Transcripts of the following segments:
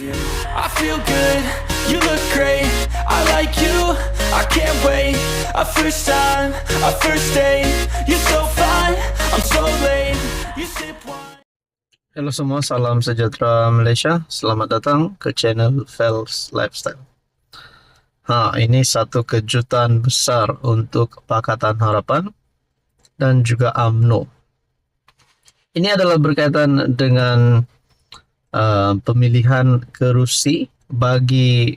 I feel good, you look great, I like you, I can't wait. A first time, a first date, you're so fine, I'm so late. You sip wine. Halo semua, salam sejahtera Malaysia. Selamat datang ke channel Fels Lifestyle. Ini satu kejutan besar untuk Pakatan Harapan dan juga UMNO. Ini adalah berkaitan dengan pemilihan kerusi bagi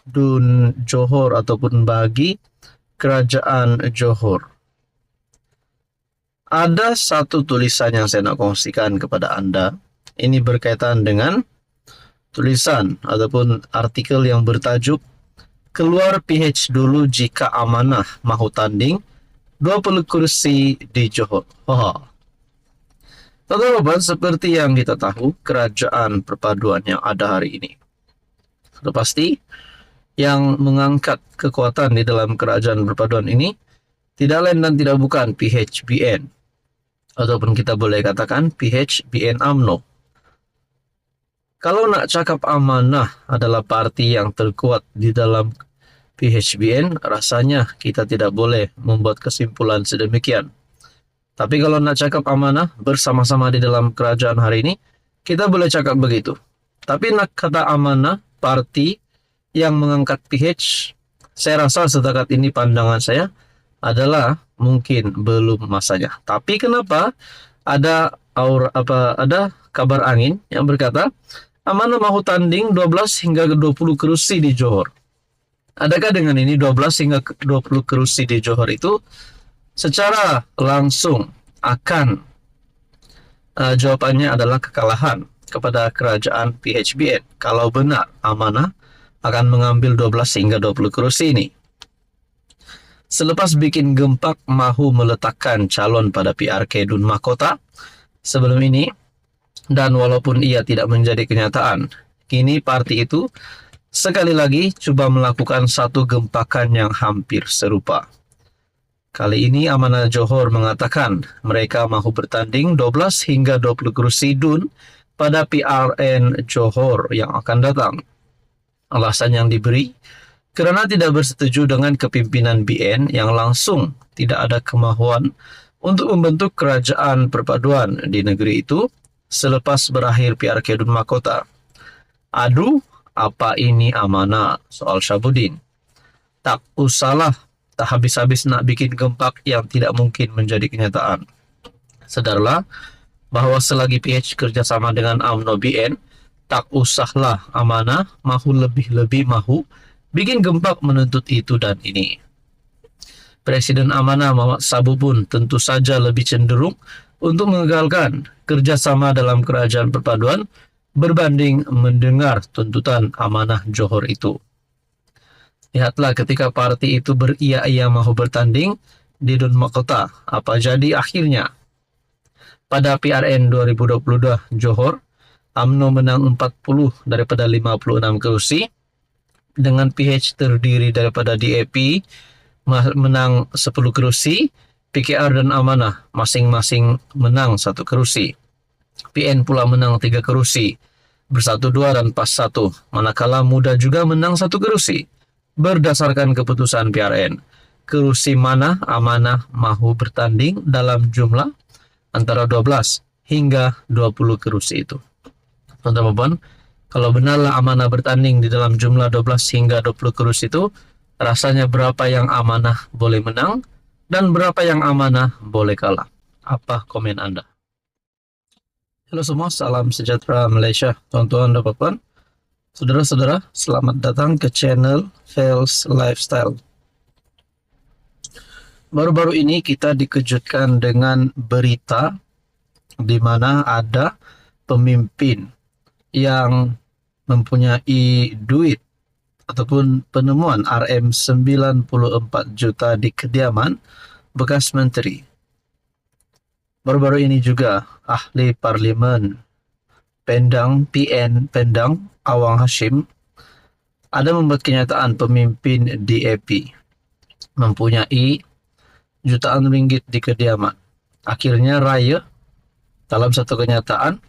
Dun Johor ataupun bagi Kerajaan Johor. Ada satu tulisan yang saya nak kongsikan kepada Anda. Ini berkaitan dengan tulisan ataupun artikel yang bertajuk "Keluar PH dulu jika amanah mahu tanding 20 kursi di Johor." Teman-teman, seperti yang kita tahu, kerajaan perpaduan yang ada hari ini, sudah pasti yang mengangkat kekuatan di dalam kerajaan perpaduan ini tidak lain dan tidak bukan PHBN, ataupun kita boleh katakan PHBN UMNO. Kalau nak cakap amanah adalah parti yang terkuat di dalam PHBN, rasanya kita tidak boleh membuat kesimpulan sedemikian. Tapi kalau nak cakap amanah bersama-sama di dalam kerajaan hari ini, kita boleh cakap begitu. Tapi nak kata amanah, parti yang mengangkat PH, saya rasa setakat ini pandangan saya adalah mungkin belum masanya. Tapi kenapa ada kabar angin yang berkata amanah mahu tanding 12 hingga 20 kerusi di Johor. Adakah dengan ini 12 hingga 20 kerusi di Johor itu secara langsung akan jawabannya adalah kekalahan kepada kerajaan PHBN kalau benar amanah akan mengambil 12 hingga 20 kursi ini? Selepas bikin gempak mahu meletakkan calon pada PRK Dun Mahkota sebelum ini, dan walaupun ia tidak menjadi kenyataan, kini parti itu sekali lagi coba melakukan satu gempakan yang hampir serupa. Kali ini Amanah Johor mengatakan mereka mahu bertanding 12 hingga 20 kursi Dun pada PRN Johor yang akan datang. Alasan yang diberi kerana tidak bersetuju dengan kepimpinan BN yang langsung tidak ada kemahuan untuk membentuk kerajaan perpaduan di negeri itu selepas berakhir PRK Dun Mahkota. Aduh, apa ini amanah? Soal Syabudin. Tak usahlah, tak habis-habis nak bikin gempak yang tidak mungkin menjadi kenyataan. Sedarlah bahawa selagi PH kerjasama dengan UMNO BN, tak usahlah amanah mahu lebih-lebih mahu bikin gempak menuntut itu dan ini. Presiden Amanah Muhammad Sabu pun tentu saja lebih cenderung untuk mengagalkan kerjasama dalam kerajaan perpaduan berbanding mendengar tuntutan Amanah Johor itu. Lihatlah ketika parti itu beria-ia mahu bertanding di Dun Mahkota, apa jadi akhirnya? Pada PRN 2022 Johor, UMNO menang 40 daripada 56 kursi, dengan PH terdiri daripada DAP menang 10 kursi, PKR dan Amanah masing-masing menang 1 kursi. PN pula menang 3 kursi, Bersatu 2 dan PAS 1, manakala Muda juga menang 1 kursi. Berdasarkan keputusan PRN, kerusi mana Amanah mahu bertanding dalam jumlah antara 12 hingga 20 kerusi itu. Teman-teman, kalau benarlah Amanah bertanding di dalam jumlah 12 hingga 20 kerusi itu, rasanya berapa yang Amanah boleh menang dan berapa yang Amanah boleh kalah? Apa komen Anda? Halo semua, salam sejahtera Malaysia, tuan-tuan dan puan-puan. Saudara-saudara, selamat datang ke channel Fels Lifestyle. Baru-baru ini kita dikejutkan dengan berita di mana ada pemimpin yang mempunyai duit ataupun penemuan RM94 juta di kediaman bekas menteri. Baru-baru ini juga ahli parlimen PN Pendang Awang Hashim ada membuat kenyataan pemimpin DAP mempunyai jutaan ringgit di kediaman. Akhirnya Raya dalam satu kenyataan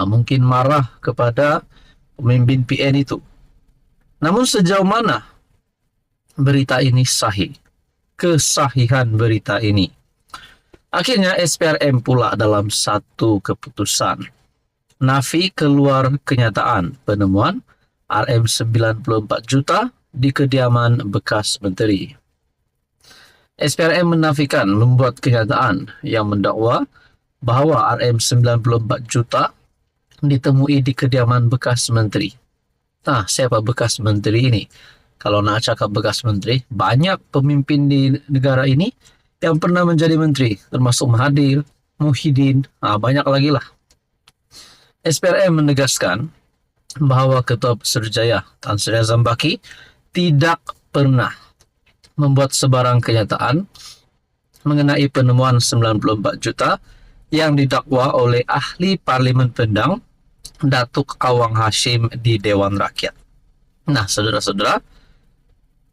mungkin marah kepada pemimpin PN itu. Namun sejauh mana berita ini sahih? Kesahihan berita ini. Akhirnya SPRM pula dalam satu keputusan nafi keluar kenyataan penemuan RM94 juta di kediaman bekas menteri. SPRM menafikan membuat kenyataan yang mendakwa bahawa RM94 juta ditemui di kediaman bekas menteri. Nah, siapa bekas menteri ini? Kalau nak cakap bekas menteri, banyak pemimpin di negara ini yang pernah menjadi menteri, termasuk Mahathir, Muhyiddin, banyak lagi lah. SPRM menegaskan bahawa Ketua Pesuruhjaya Tan Sri Azam Baki tidak pernah membuat sebarang kenyataan mengenai penemuan 94 juta yang didakwa oleh ahli Parlimen Pendang Datuk Awang Hashim di Dewan Rakyat. Nah, saudara-saudara,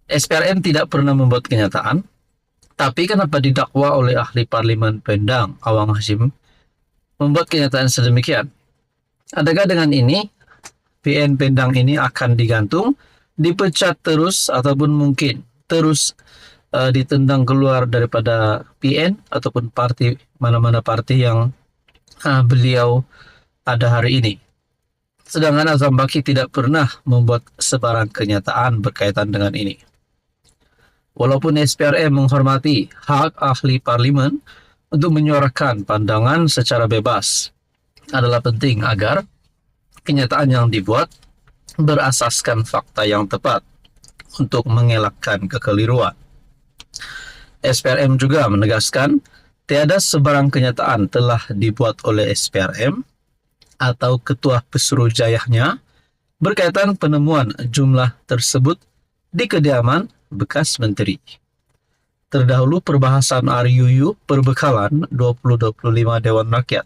SPRM tidak pernah membuat kenyataan, tapi kenapa didakwa oleh ahli Parlimen Pendang Awang Hashim membuat kenyataan sedemikian? Adakah dengan ini PN Pendang ini akan digantung, dipecat terus, ataupun mungkin terus ditendang keluar daripada PN ataupun parti mana-mana parti yang beliau ada hari ini? Sedangkan Azam Baki tidak pernah membuat sebarang kenyataan berkaitan dengan ini. Walaupun SPRM menghormati hak ahli parlimen untuk menyuarakan pandangan secara bebas, adalah penting agar kenyataan yang dibuat berasaskan fakta yang tepat untuk mengelakkan kekeliruan. SPRM juga menegaskan tiada sebarang kenyataan telah dibuat oleh SPRM atau Ketua Pesuruhjayanya berkaitan penemuan jumlah tersebut di kediaman bekas menteri. Terdahulu perbahasan RUU Perbekalan 2025 Dewan Rakyat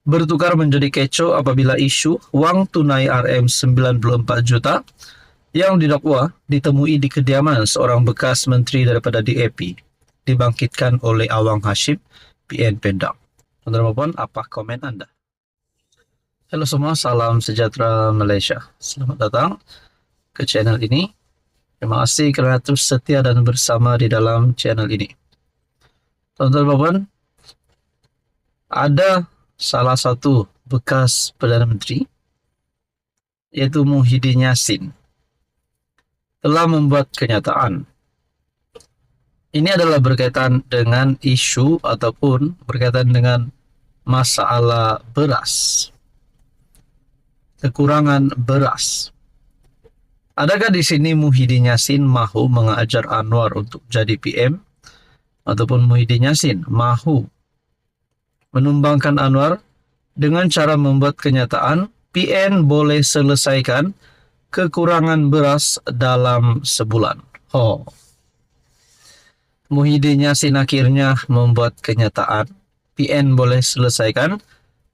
bertukar menjadi kecoh apabila isu wang tunai RM94 juta yang didakwa ditemui di kediaman seorang bekas menteri daripada DAP dibangkitkan oleh Awang Hashim PN Pendang. Tuan-tuan, apa komen anda? Halo semua, salam sejahtera Malaysia. Selamat datang ke channel ini. Terima kasih kerana terus setia dan bersama di dalam channel ini. Tuan-tuan, ada salah satu bekas Perdana Menteri, yaitu Muhyiddin Yassin, telah membuat kenyataan. Ini adalah berkaitan dengan isu ataupun berkaitan dengan masalah beras. Kekurangan beras. Adakah di sini Muhyiddin Yassin mahu mengajar Anwar untuk jadi PM? Ataupun Muhyiddin Yassin mahu menumbangkan Anwar dengan cara membuat kenyataan PN boleh selesaikan kekurangan beras dalam sebulan? Muhyiddin Yassin akhirnya membuat kenyataan PN boleh selesaikan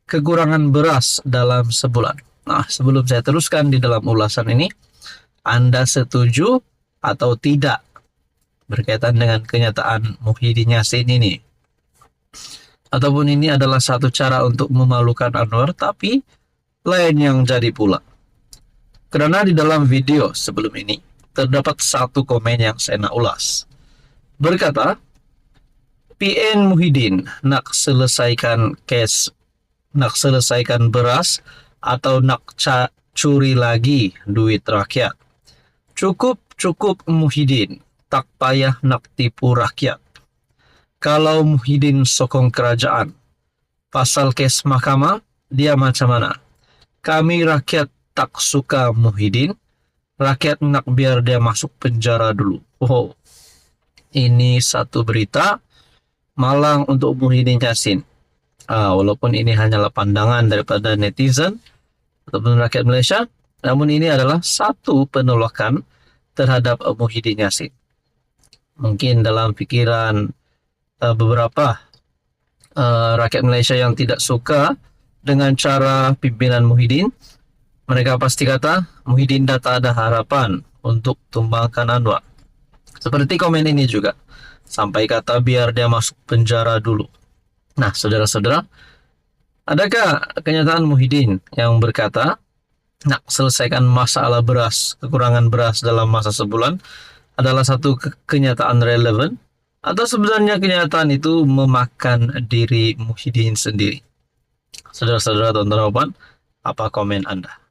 kekurangan beras dalam sebulan. Nah, sebelum saya teruskan di dalam ulasan ini, Anda setuju atau tidak berkaitan dengan kenyataan Muhyiddin Yassin ini? Ataupun ini adalah satu cara untuk memalukan Anwar, tapi lain yang jadi pula. Karena di dalam video sebelum ini, terdapat satu komen yang saya nak ulas. Berkata, PN Muhyiddin nak selesaikan kes, nak selesaikan beras, atau nak curi lagi duit rakyat. Cukup Muhyiddin, tak payah nak tipu rakyat. Kalau Muhyiddin sokong kerajaan, pasal kes mahkamah, dia macam mana? Kami rakyat tak suka Muhyiddin, rakyat nak biar dia masuk penjara dulu. Ini satu berita malang untuk Muhyiddin Yassin. Walaupun ini hanyalah pandangan daripada netizen ataupun rakyat Malaysia, namun ini adalah satu penolakan terhadap Muhyiddin Yassin. Mungkin dalam fikiran beberapa rakyat Malaysia yang tidak suka dengan cara pimpinan Muhyiddin, mereka pasti kata Muhyiddin dah tak ada harapan untuk tumbangkan Anwar. Seperti komen ini juga, sampai kata biar dia masuk penjara dulu. Nah, saudara-saudara, adakah kenyataan Muhyiddin yang berkata nak selesaikan masalah beras, kekurangan beras dalam masa sebulan adalah satu kenyataan relevan, atau sebenarnya kenyataan itu memakan diri Muhyiddin sendiri? Saudara-saudara tonton apa komen Anda?